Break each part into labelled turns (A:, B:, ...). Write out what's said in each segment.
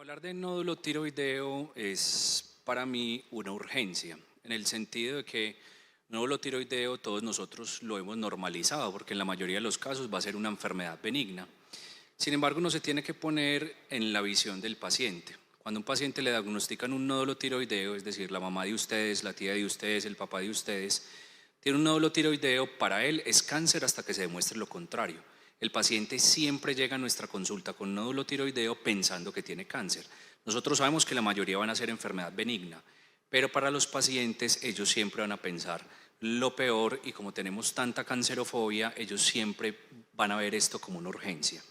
A: Hablar de nódulo tiroideo es para mí una urgencia, en el sentido de que nódulo tiroideo todos nosotros lo hemos normalizado, porque en la mayoría de los casos va a ser una enfermedad benigna. Sin embargo, uno se tiene que poner en la visión del paciente. Cuando a un paciente le diagnostican un nódulo tiroideo, es decir, la mamá de ustedes, la tía de ustedes, el papá de ustedes, tiene un nódulo tiroideo, para él es cáncer hasta que se demuestre lo contrario. El paciente siempre llega a nuestra consulta con nódulo tiroideo pensando que tiene cáncer. Nosotros sabemos que la mayoría van a ser enfermedad benigna, pero para los pacientes ellos siempre van a pensar lo peor y como tenemos tanta cancerofobia, ellos siempre van a ver esto como una urgencia.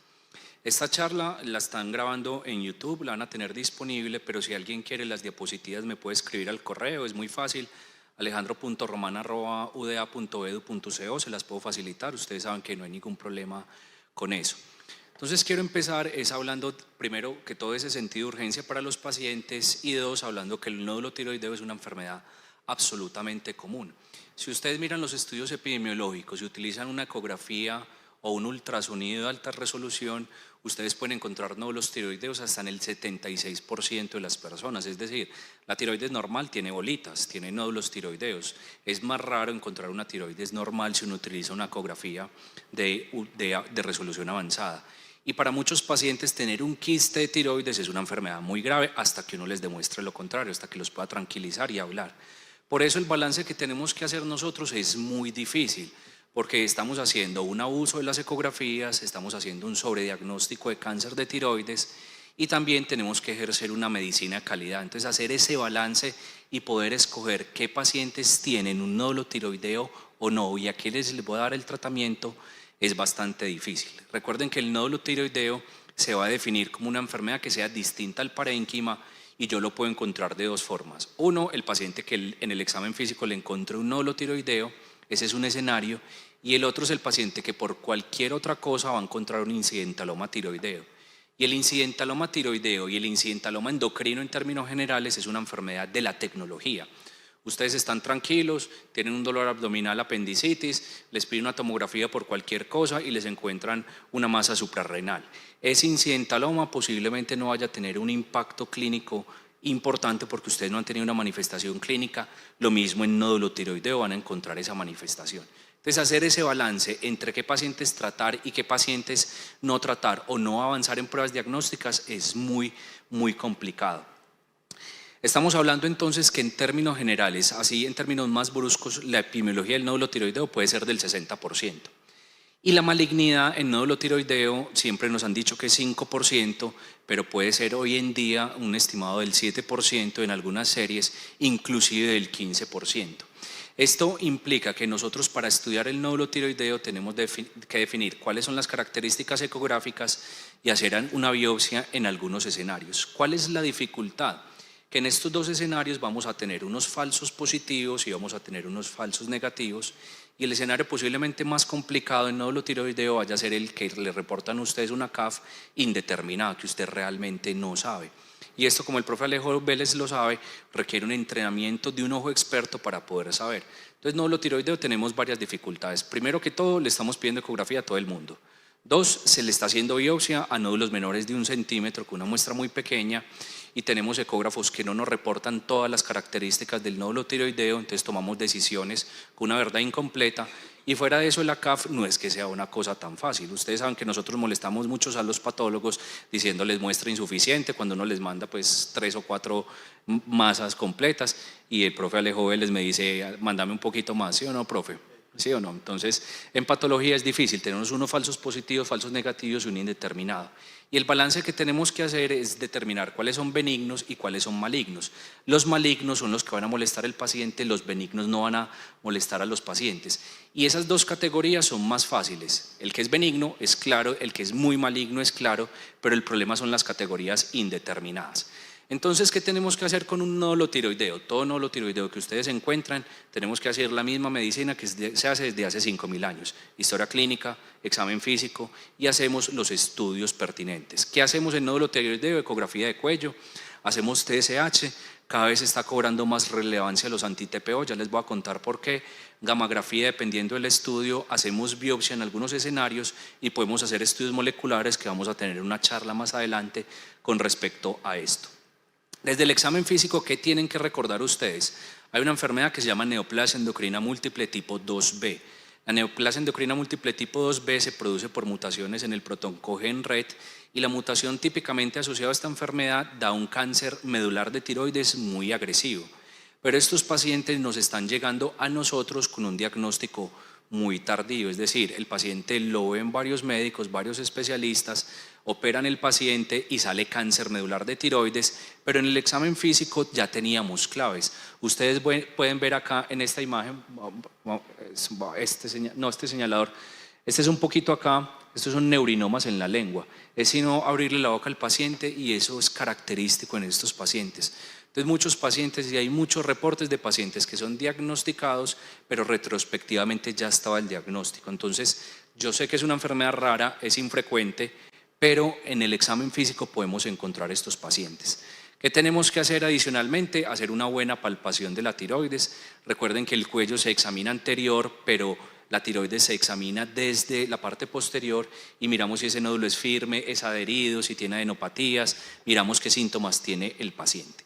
A: Esta charla la están grabando en YouTube, la van a tener disponible, pero si alguien quiere las diapositivas me puede escribir al correo, es muy fácil, alejandro.roman@uda.edu.co, se las puedo facilitar, ustedes saben que no hay ningún problema con eso. Entonces quiero empezar hablando primero que todo ese sentido de urgencia para los pacientes y dos, hablando que el nódulo tiroideo es una enfermedad absolutamente común. Si ustedes miran los estudios epidemiológicos y utilizan una ecografía o un ultrasonido de alta resolución, ustedes pueden encontrar nódulos tiroideos hasta en el 76% de las personas, es decir, la tiroides normal tiene bolitas, tiene nódulos tiroideos. Es más raro encontrar una tiroides normal si uno utiliza una ecografía de resolución avanzada. Y para muchos pacientes tener un quiste de tiroides es una enfermedad muy grave hasta que uno les demuestre lo contrario, hasta que los pueda tranquilizar y hablar. Por eso el balance que tenemos que hacer nosotros es muy difícil, porque estamos haciendo un abuso de las ecografías, estamos haciendo un sobrediagnóstico de cáncer de tiroides y también tenemos que ejercer una medicina de calidad. Entonces hacer ese balance y poder escoger qué pacientes tienen un nódulo tiroideo o no y a quiénes les voy a dar el tratamiento es bastante difícil. Recuerden que el nódulo tiroideo se va a definir como una enfermedad que sea distinta al parénquima y yo lo puedo encontrar de dos formas. Uno, el paciente que en el examen físico le encontré un nódulo tiroideo, ese es un escenario, y el otro es el paciente que por cualquier otra cosa va a encontrar un incidentaloma tiroideo. Y el incidentaloma tiroideo y el incidentaloma endocrino en términos generales es una enfermedad de la tecnología. Ustedes están tranquilos, tienen un dolor abdominal, apendicitis, les piden una tomografía por cualquier cosa y les encuentran una masa suprarrenal. Ese incidentaloma posiblemente no vaya a tener un impacto clínico importante porque ustedes no han tenido una manifestación clínica, lo mismo en nódulo tiroideo van a encontrar esa manifestación. Entonces hacer ese balance entre qué pacientes tratar y qué pacientes no tratar o no avanzar en pruebas diagnósticas es muy complicado. Estamos hablando entonces que en términos generales, así en términos más bruscos, la epidemiología del nódulo tiroideo puede ser del 60%. Y la malignidad en nódulo tiroideo siempre nos han dicho que es 5%, pero puede ser hoy en día un estimado del 7%, en algunas series inclusive del 15%. Esto implica que nosotros para estudiar el nódulo tiroideo tenemos que definir cuáles son las características ecográficas y hacer una biopsia en algunos escenarios. ¿Cuál es la dificultad? Que en estos dos escenarios vamos a tener unos falsos positivos y vamos a tener unos falsos negativos, y el escenario posiblemente más complicado en nódulo tiroideo vaya a ser el que le reportan a ustedes una CAF indeterminada, que usted realmente no sabe. Y esto, como el profe Alejo Vélez lo sabe, requiere un entrenamiento de un ojo experto para poder saber. Entonces, nódulo tiroideo tenemos varias dificultades. Primero que todo, le estamos pidiendo ecografía a todo el mundo. Dos, se le está haciendo biopsia a nódulos menores de 1 centímetro con una muestra muy pequeña y tenemos ecógrafos que no nos reportan todas las características del nódulo tiroideo, entonces tomamos decisiones con una verdad incompleta y fuera de eso la CAF no es que sea una cosa tan fácil. Ustedes saben que nosotros molestamos mucho a los patólogos diciéndoles muestra insuficiente cuando uno les manda pues 3 o 4 masas completas y el profe Alejo Vélez me dice mándame un poquito más, ¿sí o no, profe? ¿Sí o no? Entonces, en patología es difícil, tenemos unos falsos positivos, falsos negativos y un indeterminado. Y el balance que tenemos que hacer es determinar cuáles son benignos y cuáles son malignos. Los malignos son los que van a molestar al paciente, los benignos no van a molestar a los pacientes. Y esas dos categorías son más fáciles. El que es benigno es claro, el que es muy maligno es claro, pero el problema son las categorías indeterminadas. Entonces, ¿qué tenemos que hacer con un nódulo tiroideo? Todo nódulo tiroideo que ustedes encuentran, tenemos que hacer la misma medicina que se hace desde hace 5.000 años. Historia clínica, examen físico y hacemos los estudios pertinentes. ¿Qué hacemos en nódulo tiroideo? Ecografía de cuello, hacemos TSH, cada vez está cobrando más relevancia los anti-TPO, ya les voy a contar por qué. Gammagrafía, dependiendo del estudio, hacemos biopsia en algunos escenarios y podemos hacer estudios moleculares que vamos a tener una charla más adelante con respecto a esto. Desde el examen físico, ¿qué tienen que recordar ustedes? Hay una enfermedad que se llama neoplasia endocrina múltiple tipo 2B. La neoplasia endocrina múltiple tipo 2B se produce por mutaciones en el protoncogen RET y la mutación típicamente asociada a esta enfermedad da un cáncer medular de tiroides muy agresivo. Pero estos pacientes nos están llegando a nosotros con un diagnóstico muy tardío, es decir, el paciente lo ven varios médicos, varios especialistas, operan el paciente y sale cáncer medular de tiroides, pero en el examen físico ya teníamos claves. Ustedes pueden ver acá en esta imagen, este señalador, este es un poquito acá, estos son neurinomas en la lengua, es sino abrirle la boca al paciente y eso es característico en estos pacientes. Entonces muchos pacientes, y hay muchos reportes de pacientes que son diagnosticados, pero retrospectivamente ya estaba el diagnóstico. Entonces yo sé que es una enfermedad rara, es infrecuente, pero en el examen físico podemos encontrar estos pacientes. ¿Qué tenemos que hacer adicionalmente? Hacer una buena palpación de la tiroides. Recuerden que el cuello se examina anterior, pero la tiroides se examina desde la parte posterior y miramos si ese nódulo es firme, es adherido, si tiene adenopatías, miramos qué síntomas tiene el paciente.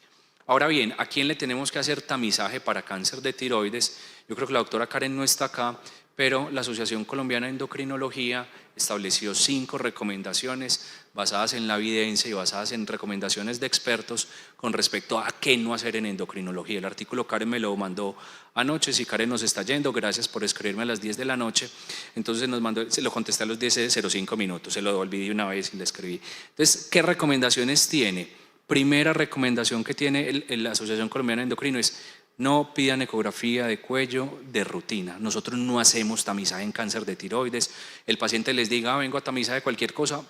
A: Ahora bien, ¿a quién le tenemos que hacer tamizaje para cáncer de tiroides? Yo creo que la doctora Karen no está acá, pero la Asociación Colombiana de Endocrinología estableció 5 recomendaciones basadas en la evidencia y basadas en recomendaciones de expertos con respecto a qué no hacer en endocrinología. El artículo Karen me lo mandó anoche, si Karen nos está yendo, gracias por escribirme a las 10 de la noche, entonces se lo contesté a los 10:05 minutos, se lo olvidé una vez y le escribí. Entonces, ¿qué recomendaciones tiene? Primera recomendación que tiene la Asociación Colombiana de Endocrino es: no pidan ecografía de cuello de rutina. Nosotros no hacemos tamizaje en cáncer de tiroides. El paciente les diga, vengo a tamizaje de cualquier cosa,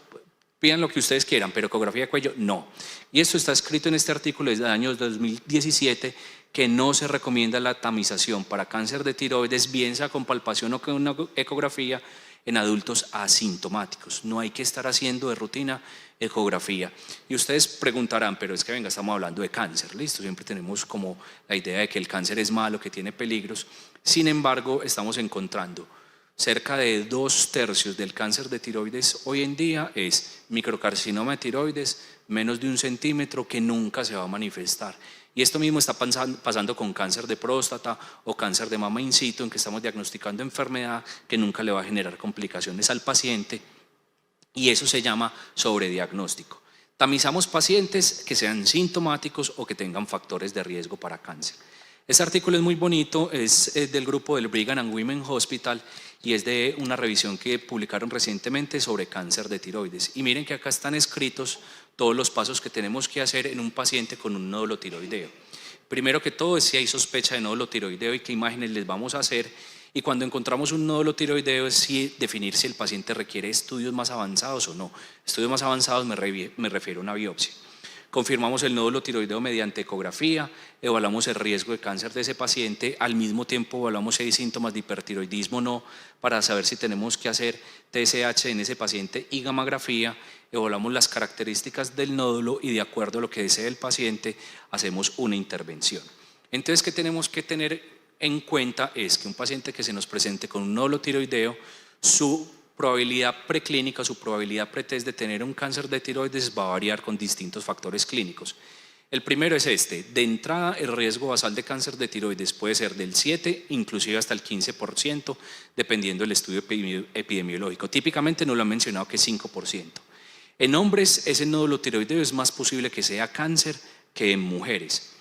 A: pidan lo que ustedes quieran, pero ecografía de cuello no. Y esto está escrito en este artículo desde el año 2017, que no se recomienda la tamización para cáncer de tiroides, bien sea con palpación o con una ecografía, en adultos asintomáticos. No hay que estar haciendo de rutina ecografía. Y ustedes preguntarán, pero es que venga, estamos hablando de cáncer, listo, siempre tenemos como la idea de que el cáncer es malo, que tiene peligros. Sin embargo, estamos encontrando cerca de 2/3 del cáncer de tiroides hoy en día es microcarcinoma de tiroides, menos de 1 centímetro, que nunca se va a manifestar. Y esto mismo está pasando con cáncer de próstata o cáncer de mama in situ, en que estamos diagnosticando enfermedad que nunca le va a generar complicaciones al paciente, y eso se llama sobrediagnóstico. Tamizamos pacientes que sean sintomáticos o que tengan factores de riesgo para cáncer. Este artículo es muy bonito, es del grupo del Brigham and Women's Hospital y es de una revisión que publicaron recientemente sobre cáncer de tiroides. Y miren que acá están escritos todos los pasos que tenemos que hacer en un paciente con un nódulo tiroideo. Primero que todo es si hay sospecha de nódulo tiroideo y qué imágenes les vamos a hacer. Y cuando encontramos un nódulo tiroideo es definir si el paciente requiere estudios más avanzados o no. Estudios más avanzados me refiero a una biopsia. Confirmamos el nódulo tiroideo mediante ecografía, evaluamos el riesgo de cáncer de ese paciente, al mismo tiempo evaluamos si hay síntomas de hipertiroidismo o no, para saber si tenemos que hacer TSH en ese paciente y gammagrafía, evaluamos las características del nódulo y de acuerdo a lo que desee el paciente hacemos una intervención. Entonces, ¿qué tenemos que tener en cuenta? Es que un paciente que se nos presente con un nódulo tiroideo, su probabilidad preclínica, su probabilidad pretest de tener un cáncer de tiroides va a variar con distintos factores clínicos. El primero es este: de entrada el riesgo basal de cáncer de tiroides puede ser del 7, inclusive hasta el 15%, dependiendo del estudio epidemiológico. Típicamente nos lo han mencionado que es 5%. En hombres ese nódulo tiroideo es más posible que sea cáncer que en mujeres.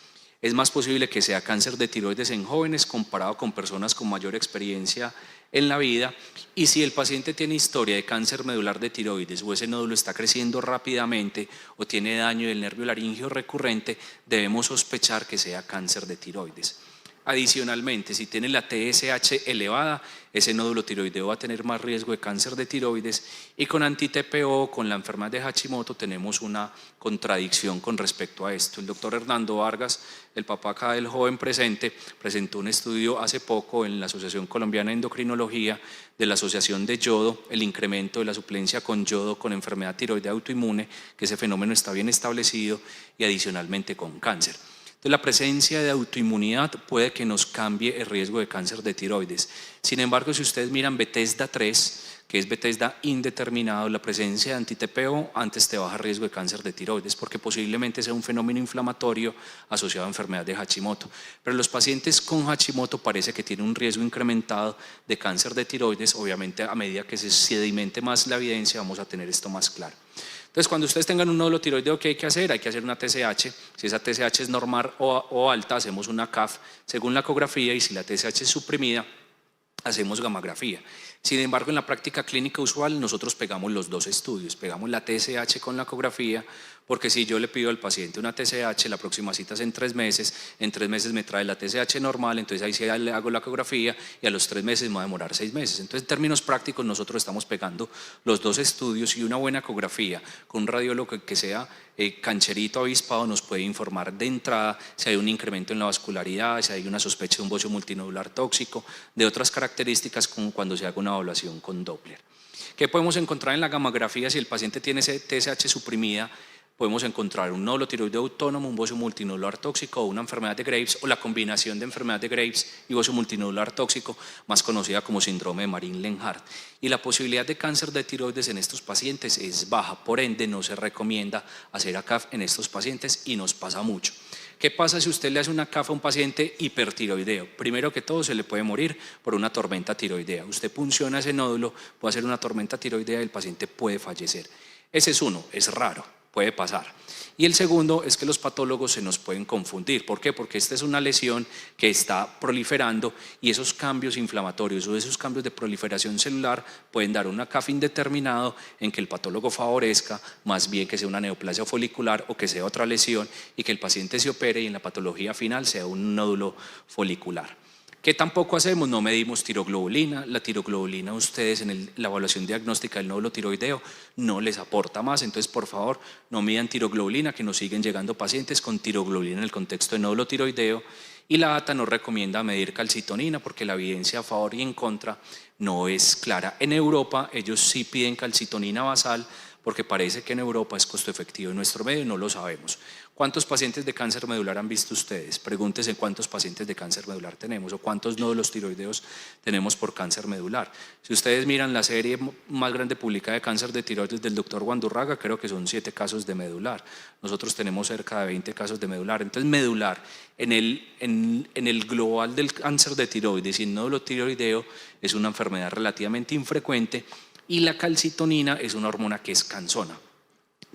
A: Es más posible que sea cáncer de tiroides en jóvenes comparado con personas con mayor experiencia en la vida, y si el paciente tiene historia de cáncer medular de tiroides o ese nódulo está creciendo rápidamente o tiene daño del nervio laríngeo recurrente, debemos sospechar que sea cáncer de tiroides. Adicionalmente, si tiene la TSH elevada, ese nódulo tiroideo va a tener más riesgo de cáncer de tiroides, y con anti-TPO, con la enfermedad de Hashimoto, tenemos una contradicción con respecto a esto. El doctor Hernando Vargas, el papá acá del joven presente, presentó un estudio hace poco en la Asociación Colombiana de Endocrinología de la asociación de yodo, el incremento de la suplencia con yodo con enfermedad tiroidea autoinmune, que ese fenómeno está bien establecido, y adicionalmente con cáncer. Entonces, la presencia de autoinmunidad puede que nos cambie el riesgo de cáncer de tiroides. Sin embargo, si ustedes miran Bethesda 3, que es Bethesda indeterminado, la presencia de anti-TPO antes te baja riesgo de cáncer de tiroides, porque posiblemente sea un fenómeno inflamatorio asociado a enfermedad de Hashimoto. Pero los pacientes con Hashimoto parece que tienen un riesgo incrementado de cáncer de tiroides. Obviamente, a medida que se sedimente más la evidencia, vamos a tener esto más claro. Entonces, cuando ustedes tengan un nódulo tiroideo, ¿qué hay que hacer? Hay que hacer una TSH. Si esa TSH es normal o alta, hacemos una CAF según la ecografía, y si la TSH es suprimida, hacemos gammagrafía. Sin embargo, en la práctica clínica usual nosotros pegamos los dos estudios, pegamos la TSH con la ecografía, porque si yo le pido al paciente una TSH, la próxima cita es en 3 meses, en 3 meses me trae la TSH normal, entonces ahí sí le hago la ecografía y a los 3 meses me va a demorar 6 meses. Entonces, en términos prácticos, nosotros estamos pegando los dos estudios, y una buena ecografía con un radiólogo que sea cancherito avispado nos puede informar de entrada si hay un incremento en la vascularidad, si hay una sospecha de un bocio multinodular tóxico, de otras características como cuando se haga una evaluación con Doppler. ¿Qué podemos encontrar en la gammagrafía si el paciente tiene TSH suprimida? Podemos encontrar un nódulo tiroideo autónomo, un bocio multinodular tóxico o una enfermedad de Graves, o la combinación de enfermedad de Graves y bocio multinodular tóxico, más conocida como síndrome de Marin-Lenhardt. Y la posibilidad de cáncer de tiroides en estos pacientes es baja, por ende no se recomienda hacer ACAF en estos pacientes, y nos pasa mucho. ¿Qué pasa si usted le hace una CAF a un paciente hipertiroideo? Primero que todo, se le puede morir por una tormenta tiroidea. Usted punciona ese nódulo, puede hacer una tormenta tiroidea y el paciente puede fallecer. Ese es uno, es raro, puede pasar. Y el segundo es que los patólogos se nos pueden confundir. ¿Por qué? Porque esta es una lesión que está proliferando, y esos cambios inflamatorios o esos cambios de proliferación celular pueden dar una CAF indeterminado en que el patólogo favorezca más bien que sea una neoplasia folicular o que sea otra lesión, y que el paciente se opere y en la patología final sea un nódulo folicular. ¿Qué tampoco hacemos? No medimos tiroglobulina. La tiroglobulina a ustedes en la evaluación diagnóstica del nódulo tiroideo no les aporta más, entonces por favor no midan tiroglobulina, que nos siguen llegando pacientes con tiroglobulina en el contexto de nódulo tiroideo. Y la ATA nos recomienda medir calcitonina porque la evidencia a favor y en contra no es clara. En Europa ellos sí piden calcitonina basal, porque parece que en Europa es costo efectivo. En nuestro medio no lo sabemos. ¿Cuántos pacientes de cáncer medular han visto ustedes? Pregúntense cuántos pacientes de cáncer medular tenemos o cuántos nódulos tiroideos tenemos por cáncer medular. Si ustedes miran la serie más grande publicada de cáncer de tiroides del doctor Guandurraga, creo que son 7 casos de medular. Nosotros tenemos cerca de 20 casos de medular. Entonces, medular en el global del cáncer de tiroides y en nódulo tiroideo es una enfermedad relativamente infrecuente, y la calcitonina es una hormona que es cansona.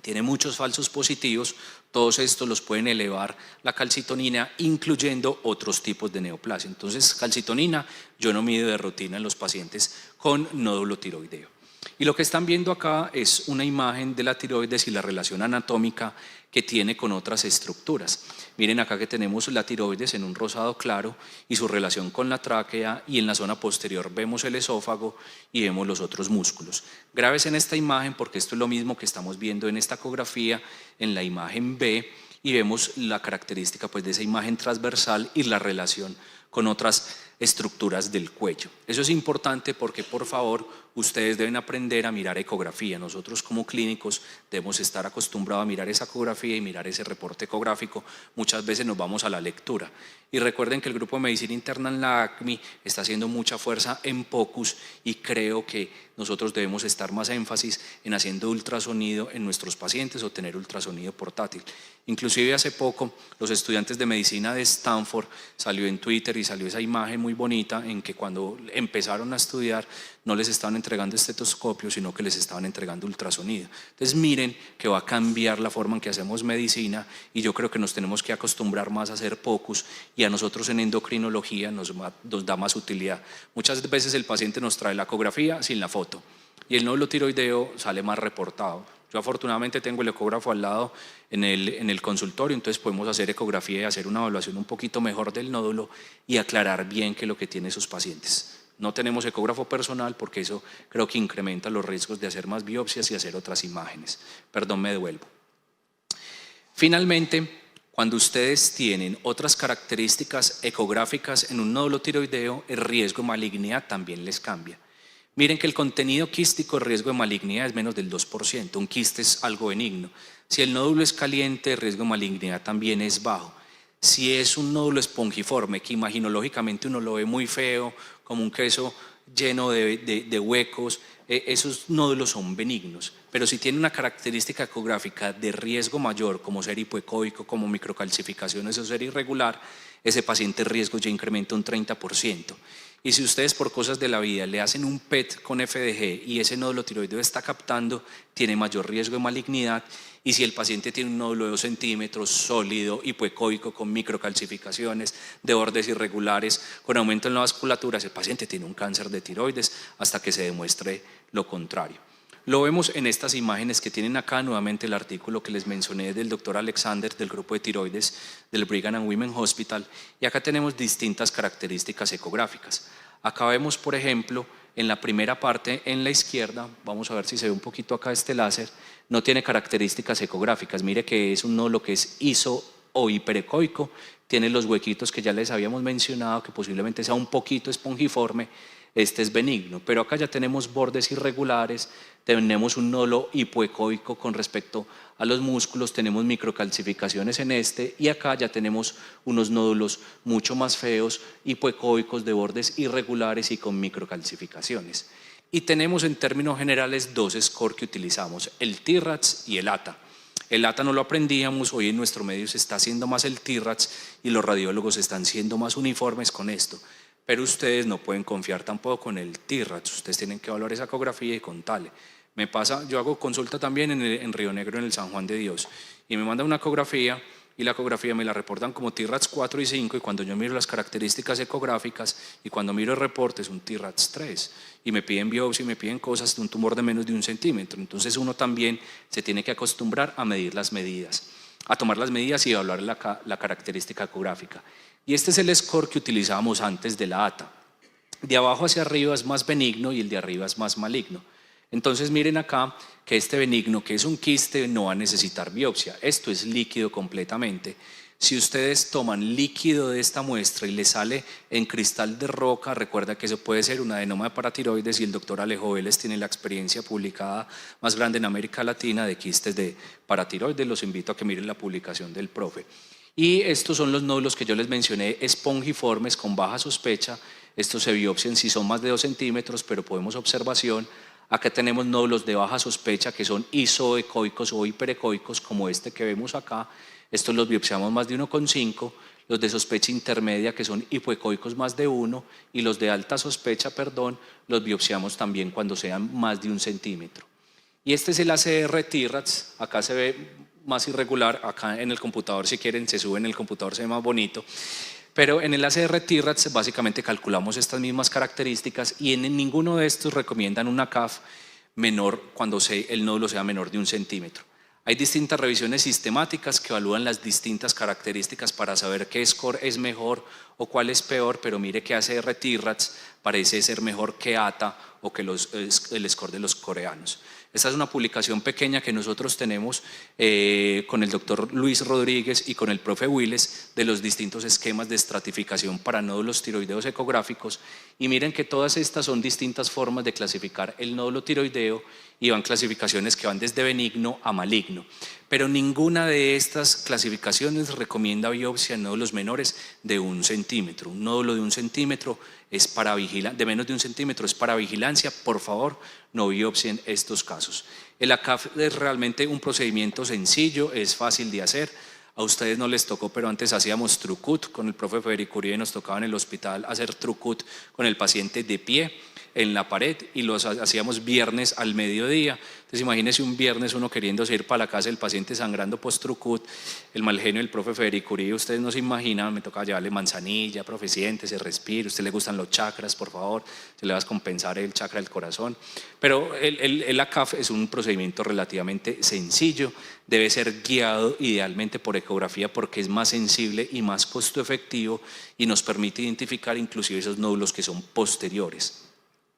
A: Tiene muchos falsos positivos, todos estos los pueden elevar la calcitonina, incluyendo otros tipos de neoplasia. Entonces, calcitonina yo no mido de rutina en los pacientes con nódulo tiroideo. Y lo que están viendo acá es una imagen de la tiroides y la relación anatómica que tiene con otras estructuras. Miren acá que tenemos la tiroides en un rosado claro y su relación con la tráquea, y en la zona posterior vemos el esófago y vemos los otros músculos. Grábese en esta imagen porque esto es lo mismo que estamos viendo en esta ecografía en la imagen B, y vemos la característica pues de esa imagen transversal y la relación con otras estructuras del cuello. Eso es importante porque, por favor, ustedes deben aprender a mirar ecografía. Nosotros como clínicos debemos estar acostumbrados a mirar esa ecografía y mirar ese reporte ecográfico. Muchas veces nos vamos a la lectura. Y recuerden que el grupo de medicina interna en la ACMI está haciendo mucha fuerza en POCUS, y creo que nosotros debemos estar más énfasis en haciendo ultrasonido en nuestros pacientes o tener ultrasonido portátil. Inclusive hace poco los estudiantes de medicina de Stanford, salió en Twitter y salió esa imagen muy bonita en que cuando empezaron a estudiar no les estaban entregando estetoscopio, sino que les estaban entregando ultrasonido. Entonces miren que va a cambiar la forma en que hacemos medicina, y yo creo que nos tenemos que acostumbrar más a hacer POCUS, y a nosotros en endocrinología nos da más utilidad. Muchas veces el paciente nos trae la ecografía sin la foto y el nódulo tiroideo sale más reportado. Yo afortunadamente tengo el ecógrafo al lado en el consultorio, entonces podemos hacer ecografía y hacer una evaluación un poquito mejor del nódulo y aclarar bien qué es lo que tienen esos pacientes. No tenemos ecógrafo personal porque eso creo que incrementa los riesgos de hacer más biopsias y hacer otras imágenes. Perdón, me devuelvo. Finalmente, cuando ustedes tienen otras características ecográficas en un nódulo tiroideo, el riesgo de malignidad también les cambia. Miren que el contenido quístico, el riesgo de malignidad es menos del 2%, un quiste es algo benigno. Si el nódulo es caliente, el riesgo de malignidad también es bajo. Si es un nódulo espongiforme, que imaginológicamente uno lo ve muy feo, como un queso lleno de huecos, esos nódulos son benignos. Pero si tiene una característica ecográfica de riesgo mayor, como ser hipoecoico, como microcalcificaciones o ser irregular, ese paciente riesgo ya incrementa un 30%. Y si ustedes por cosas de la vida le hacen un PET con FDG y ese nódulo tiroideo está captando, tiene mayor riesgo de malignidad. Y si el paciente tiene un nódulo de 2 centímetros, sólido, hipoecoico, con microcalcificaciones, de bordes irregulares, con aumento en la vasculatura, ese paciente tiene un cáncer de tiroides hasta que se demuestre lo contrario. Lo vemos en estas imágenes que tienen acá, nuevamente el artículo que les mencioné del doctor Alexander del grupo de tiroides del Brigham and Women's Hospital, y acá tenemos distintas características ecográficas. Acá vemos, por ejemplo, en la primera parte, en la izquierda, vamos a ver si se ve un poquito acá este láser, no tiene características ecográficas. Mire que es un nódulo que es iso o hiperecoico, tiene los huequitos que ya les habíamos mencionado, que posiblemente sea un poquito espongiforme. Este es benigno, pero acá ya tenemos bordes irregulares, tenemos un nódulo hipoecoico con respecto a los músculos, tenemos microcalcificaciones en este, y acá ya tenemos unos nódulos mucho más feos, hipoecoicos, de bordes irregulares y con microcalcificaciones. Y tenemos en términos generales dos scores que utilizamos, el TIRADS y el ATA. El ATA no lo aprendíamos, hoy en nuestro medio se está haciendo más el TIRADS y los radiólogos están siendo más uniformes con esto. Pero ustedes no pueden confiar tampoco en el TIRADS, ustedes tienen que evaluar esa ecografía y contarle. Me pasa, yo hago consulta también en Río Negro, en el San Juan de Dios, y me mandan una ecografía y la ecografía me la reportan como TIRADS 4 y 5, y cuando yo miro las características ecográficas y cuando miro el reporte es un TIRADS 3, y me piden biopsia y me piden cosas de un tumor de menos de 1 centímetro. Entonces uno también se tiene que acostumbrar a medir las medidas, a tomar las medidas y evaluar la característica ecográfica. Y este es el score que utilizábamos antes de la ATA. De abajo hacia arriba es más benigno y el de arriba es más maligno. Entonces miren acá que este benigno, que es un quiste, no va a necesitar biopsia. Esto es líquido completamente. Si ustedes toman líquido de esta muestra y le sale en cristal de roca, recuerda que eso puede ser un adenoma de paratiroides, y el doctor Alejo Vélez tiene la experiencia publicada más grande en América Latina de quistes de paratiroides. Los invito a que miren la publicación del profe. Y estos son los nódulos que yo les mencioné, espongiformes con baja sospecha. Estos se biopsian si son más de 2 centímetros, pero podemos observación. Acá tenemos nódulos de baja sospecha que son isoecoicos o hiperecoicos, como este que vemos acá. Estos los biopsiamos más de 1,5. Los de sospecha intermedia, que son hipoecoicos más de 1, y los de alta sospecha, los biopsiamos también cuando sean más de 1 centímetro. Y este es el ACR TIRADS, acá se ve más irregular, acá en el computador, si quieren se sube en el computador, se ve más bonito, pero en el ACR TIRADS básicamente calculamos estas mismas características, y en ninguno de estos recomiendan una CAF menor cuando el nódulo sea menor de 1 centímetro. Hay distintas revisiones sistemáticas que evalúan las distintas características para saber qué score es mejor o cuál es peor, pero mire que ACR TIRADS parece ser mejor que ATA o que el score de los coreanos. Esta es una publicación pequeña que nosotros tenemos con el doctor Luis Rodríguez y con el profe Willes, de los distintos esquemas de estratificación para nódulos tiroideos ecográficos, y miren que todas estas son distintas formas de clasificar el nódulo tiroideo, y van clasificaciones que van desde benigno a maligno, pero ninguna de estas clasificaciones recomienda biopsia en nódulos menores de 1 centímetro. Un nódulo de 1 centímetro es para vigilancia, de menos de 1 centímetro es para vigilancia. Por favor, no biopsien estos casos. El ACAF es realmente un procedimiento sencillo, es fácil de hacer. A ustedes no les tocó, pero antes hacíamos trucut con el profe Federico Uribe, nos tocaba en el hospital hacer trucut con el paciente de pie en la pared, y los hacíamos viernes al mediodía. Entonces imagínense un viernes uno queriéndose ir para la casa del paciente sangrando post-trucut, el mal genio del profe Federico Uribe, ustedes no se imaginan, me tocaba llevarle manzanilla, profe, siéntese, respire, a usted le gustan los chakras, por favor, se le va a compensar el chakra del corazón. Pero el ACAF es un procedimiento relativamente sencillo, debe ser guiado idealmente por ecografía porque es más sensible y más costo efectivo, y nos permite identificar inclusive esos nódulos que son posteriores.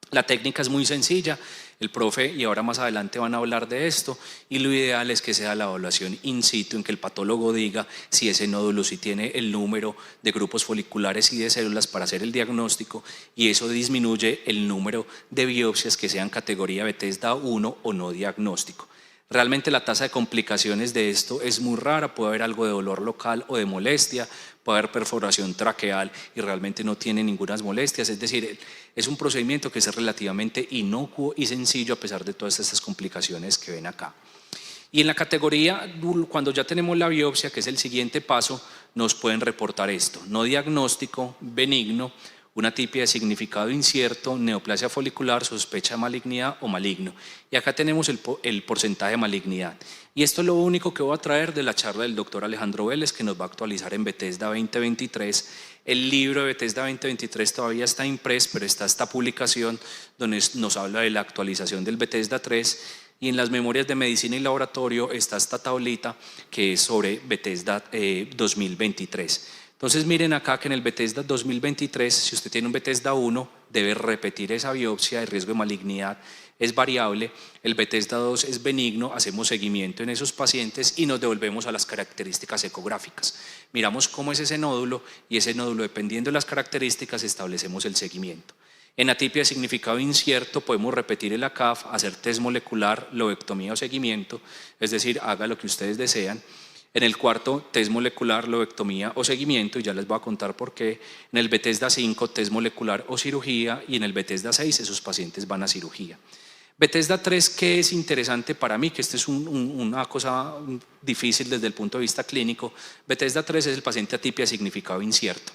A: La técnica es muy sencilla, el profe y ahora más adelante van a hablar de esto, y lo ideal es que sea la evaluación in situ, en que el patólogo diga si ese nódulo sí tiene el número de grupos foliculares y de células para hacer el diagnóstico, y eso disminuye el número de biopsias que sean categoría Bethesda 1 o no diagnóstico. Realmente la tasa de complicaciones de esto es muy rara, puede haber algo de dolor local o de molestia, puede haber perforación traqueal y realmente no tiene ninguna molestias, es decir, es un procedimiento que es relativamente inocuo y sencillo a pesar de todas estas complicaciones que ven acá. Y en la categoría, cuando ya tenemos la biopsia, que es el siguiente paso, nos pueden reportar esto: no diagnóstico, benigno, una atipia de significado incierto, neoplasia folicular, sospecha de malignidad o maligno. Y acá tenemos el porcentaje de malignidad. Y esto es lo único que voy a traer de la charla del doctor Alejandro Vélez, que nos va a actualizar en Bethesda 2023. El libro de Bethesda 2023 todavía está impreso, pero está esta publicación donde nos habla de la actualización del Bethesda 3. Y en las memorias de medicina y laboratorio está esta tablita que es sobre Bethesda 2023. Entonces miren acá que en el Bethesda 2023, si usted tiene un Bethesda 1, debe repetir esa biopsia, el riesgo de malignidad es variable, el Bethesda 2 es benigno, hacemos seguimiento en esos pacientes y nos devolvemos a las características ecográficas. Miramos cómo es ese nódulo y ese nódulo, dependiendo de las características, establecemos el seguimiento. En atipia de significado incierto podemos repetir el ACAF, hacer test molecular, lobectomía o seguimiento, es decir, haga lo que ustedes desean. En el cuarto, test molecular, lobectomía o seguimiento, y ya les voy a contar por qué. En el Bethesda 5, test molecular o cirugía, y en el Bethesda 6, esos pacientes van a cirugía. Bethesda 3, ¿qué es interesante para mí? Que esto es una cosa difícil desde el punto de vista clínico. Bethesda 3 es el paciente atipia de significado incierto.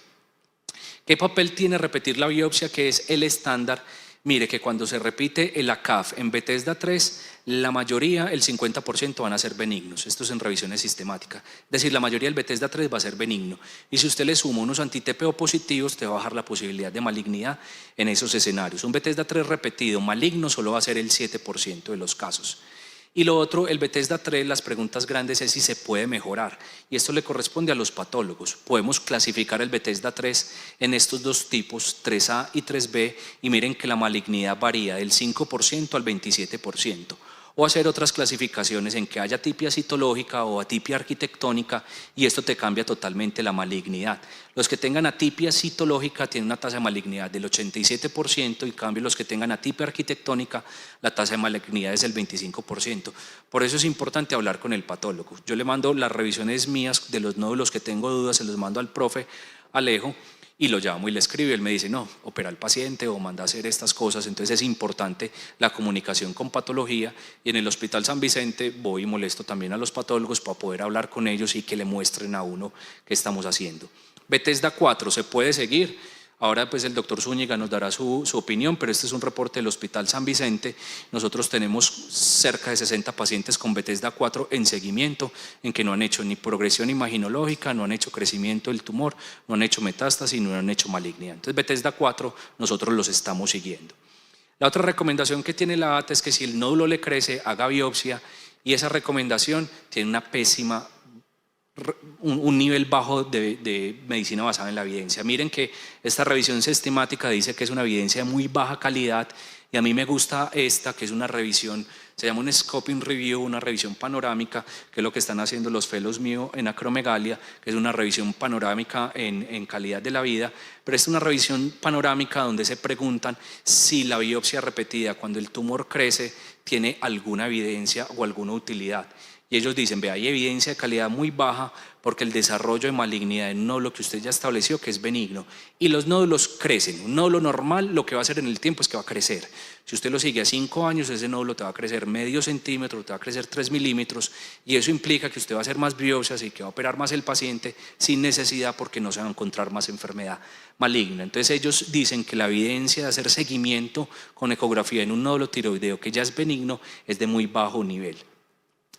A: ¿Qué papel tiene repetir la biopsia, que es el estándar? Mire que cuando se repite el ACAF en Bethesda 3, la mayoría, el 50% van a ser benignos. Esto es en revisiones sistemáticas. Es decir, la mayoría del Bethesda 3 va a ser benigno. Y si usted le suma unos anti-TPO positivos, te va a bajar la posibilidad de malignidad en esos escenarios. Un Bethesda 3 repetido maligno solo va a ser el 7% de los casos. Y lo otro, el Bethesda 3, las preguntas grandes es si se puede mejorar. Y esto le corresponde a los patólogos. Podemos clasificar el Bethesda 3 en estos dos tipos, 3A y 3B, y miren que la malignidad varía del 5% al 27%. O hacer otras clasificaciones en que haya atipia citológica o atipia arquitectónica, y esto te cambia totalmente la malignidad. Los que tengan atipia citológica tienen una tasa de malignidad del 87%, y en cambio los que tengan atipia arquitectónica, la tasa de malignidad es del 25%. Por eso es importante hablar con el patólogo. Yo le mando las revisiones mías de los nódulos que tengo dudas, se los mando al profe Alejo, y lo llamo y le escribo y él me dice: no, opera al paciente o manda a hacer estas cosas. Entonces es importante la comunicación con patología, y en el Hospital San Vicente voy y molesto también a los patólogos para poder hablar con ellos y que le muestren a uno qué estamos haciendo. Bethesda 4, ¿se puede seguir? Ahora pues el doctor Zúñiga nos dará su opinión, pero este es un reporte del Hospital San Vicente. Nosotros tenemos cerca de 60 pacientes con Bethesda 4 en seguimiento, en que no han hecho ni progresión imaginológica, no han hecho crecimiento del tumor, no han hecho metástasis, no han hecho malignidad. Entonces Bethesda 4 nosotros los estamos siguiendo. La otra recomendación que tiene la ATA es que si el nódulo le crece, haga biopsia, y esa recomendación tiene una pésima un nivel bajo de medicina basada en la evidencia. Miren que esta revisión sistemática dice que es una evidencia de muy baja calidad, y a mí me gusta esta, que es una revisión, se llama un scoping review, una revisión panorámica, que es lo que están haciendo los fellows míos en acromegalia, que es una revisión panorámica en calidad de la vida, pero es una revisión panorámica donde se preguntan si la biopsia repetida cuando el tumor crece tiene alguna evidencia o alguna utilidad. Y ellos dicen: ve, hay evidencia de calidad muy baja porque el desarrollo de malignidad en un nódulo que usted ya estableció que es benigno, y los nódulos crecen. Un nódulo normal lo que va a hacer en el tiempo es que va a crecer. Si usted lo sigue a 5 años, ese nódulo te va a crecer medio centímetro, te va a crecer 3 milímetros, y eso implica que usted va a hacer más biopsias y que va a operar más el paciente sin necesidad, porque no se va a encontrar más enfermedad maligna. Entonces ellos dicen que la evidencia de hacer seguimiento con ecografía en un nódulo tiroideo que ya es benigno es de muy bajo nivel.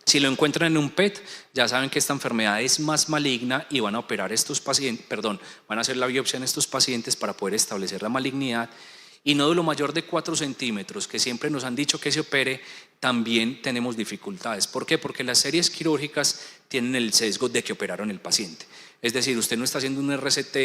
A: Si lo encuentran en un PET, ya saben que esta enfermedad es más maligna y van a operar estos pacientes, van a hacer la biopsia en estos pacientes para poder establecer la malignidad. Y nódulo mayor de 4 centímetros, que siempre nos han dicho que se opere, también tenemos dificultades. ¿Por qué? Porque las series quirúrgicas tienen el sesgo de que operaron el paciente. Es decir, usted no está haciendo un RCT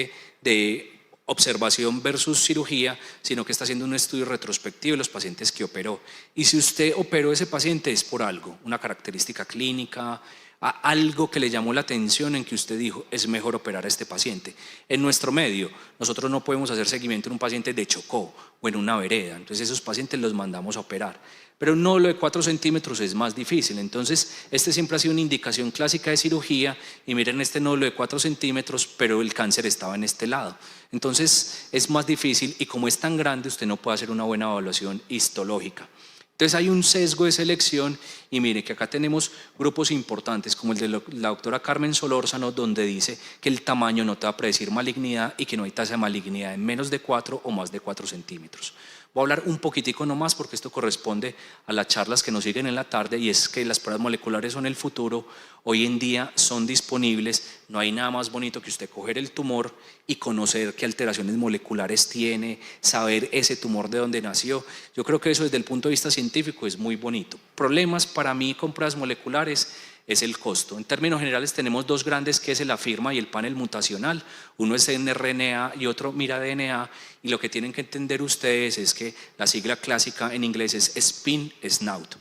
A: de observación versus cirugía, sino que está haciendo un estudio retrospectivo de los pacientes que operó. Y si usted operó ese paciente es por algo, una característica clínica, algo que le llamó la atención en que usted dijo, es mejor operar a este paciente. En nuestro medio, nosotros no podemos hacer seguimiento en un paciente de Chocó o en una vereda, entonces esos pacientes los mandamos a operar. Pero un nódulo de 4 centímetros es más difícil, entonces este siempre ha sido una indicación clásica de cirugía y miren este nódulo de 4 centímetros, pero el cáncer estaba en este lado. Entonces es más difícil y como es tan grande usted no puede hacer una buena evaluación histológica. Entonces hay un sesgo de selección y mire que acá tenemos grupos importantes como el de la doctora Carmen Solórzano, donde dice que el tamaño no te va a predecir malignidad y que no hay tasa de malignidad en menos de 4 o más de 4 centímetros. Voy a hablar un poquitico nomás porque esto corresponde a las charlas que nos siguen en la tarde y es que las pruebas moleculares son el futuro, hoy en día son disponibles, no hay nada más bonito que usted coger el tumor y conocer qué alteraciones moleculares tiene, saber ese tumor de dónde nació. Yo creo que eso desde el punto de vista científico es muy bonito. Problemas para mí con pruebas moleculares es el costo. En términos generales tenemos dos grandes que es el AFIRMA y el panel mutacional. Uno es mRNA y otro miraDNA y lo que tienen que entender ustedes es que la sigla clásica en inglés es SPIN, SNOUT.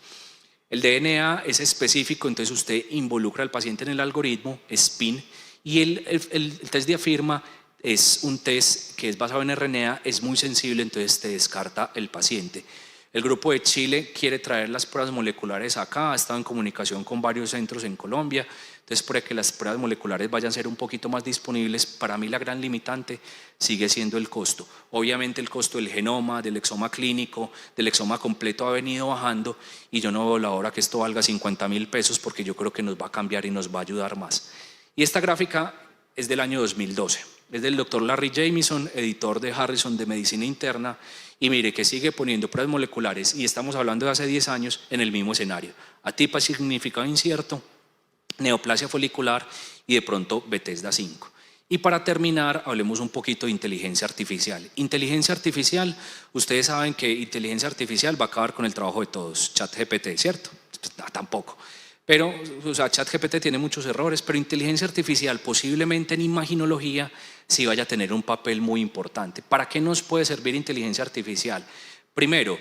A: El DNA es específico, entonces usted involucra al paciente en el algoritmo SPIN y el test de AFIRMA es un test que es basado en RNA, es muy sensible, entonces te descarta el paciente. El grupo de Chile quiere traer las pruebas moleculares acá, ha estado en comunicación con varios centros en Colombia, entonces para que las pruebas moleculares vayan a ser un poquito más disponibles, para mí la gran limitante sigue siendo el costo. Obviamente el costo del genoma, del exoma clínico, del exoma completo ha venido bajando y yo no veo la hora que esto valga 50.000 pesos porque yo creo que nos va a cambiar y nos va a ayudar más. Y esta gráfica es del año 2012, es del doctor Larry Jamieson, editor de Harrison de Medicina Interna, y mire que sigue poniendo pruebas moleculares y estamos hablando de hace 10 años en el mismo escenario. Atipa significado incierto, neoplasia folicular y de pronto Bethesda 5. Y para terminar, hablemos un poquito de inteligencia artificial. Inteligencia artificial, ustedes saben que inteligencia artificial va a acabar con el trabajo de todos, ChatGPT, ¿cierto? Pues, no, tampoco. Pero, o sea, ChatGPT tiene muchos errores, pero inteligencia artificial posiblemente en imaginología sí vaya a tener un papel muy importante. ¿Para qué nos puede servir inteligencia artificial? Primero,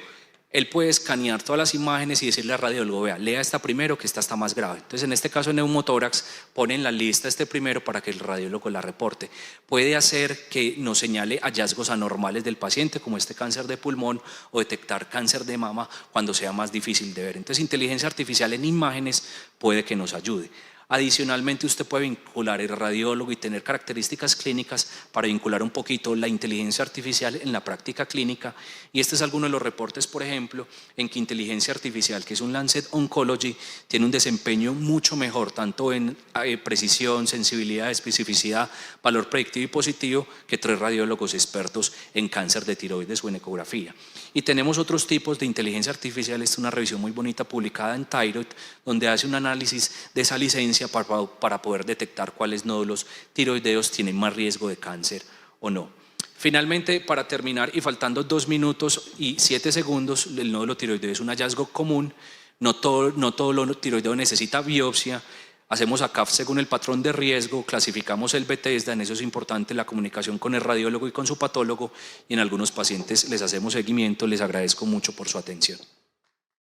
A: él puede escanear todas las imágenes y decirle al radiólogo, vea, lea esta primero que esta está más grave. Entonces, en este caso, en neumotórax, pone en la lista este primero para que el radiólogo la reporte. Puede hacer que nos señale hallazgos anormales del paciente, como este cáncer de pulmón, o detectar cáncer de mama cuando sea más difícil de ver. Entonces, inteligencia artificial en imágenes puede que nos ayude. Adicionalmente, usted puede vincular el radiólogo y tener características clínicas para vincular un poquito la inteligencia artificial en la práctica clínica. Y este es alguno de los reportes, por ejemplo, en que inteligencia artificial, que es un Lancet Oncology, tiene un desempeño mucho mejor, tanto en precisión, sensibilidad, especificidad, valor predictivo y positivo, que 3 radiólogos expertos en cáncer de tiroides o en ecografía. Y tenemos otros tipos de inteligencia artificial. Esta es una revisión muy bonita publicada en Thyroid, donde hace un análisis de esa licencia para poder detectar cuáles nódulos tiroideos tienen más riesgo de cáncer o no. Finalmente, para terminar y faltando 2 minutos y 7 segundos, el nódulo tiroideo es un hallazgo común, no todo lo tiroideo necesita biopsia, hacemos ACAF según el patrón de riesgo, clasificamos el Bethesda, en eso es importante la comunicación con el radiólogo y con su patólogo y en algunos pacientes les hacemos seguimiento, les agradezco mucho por su atención.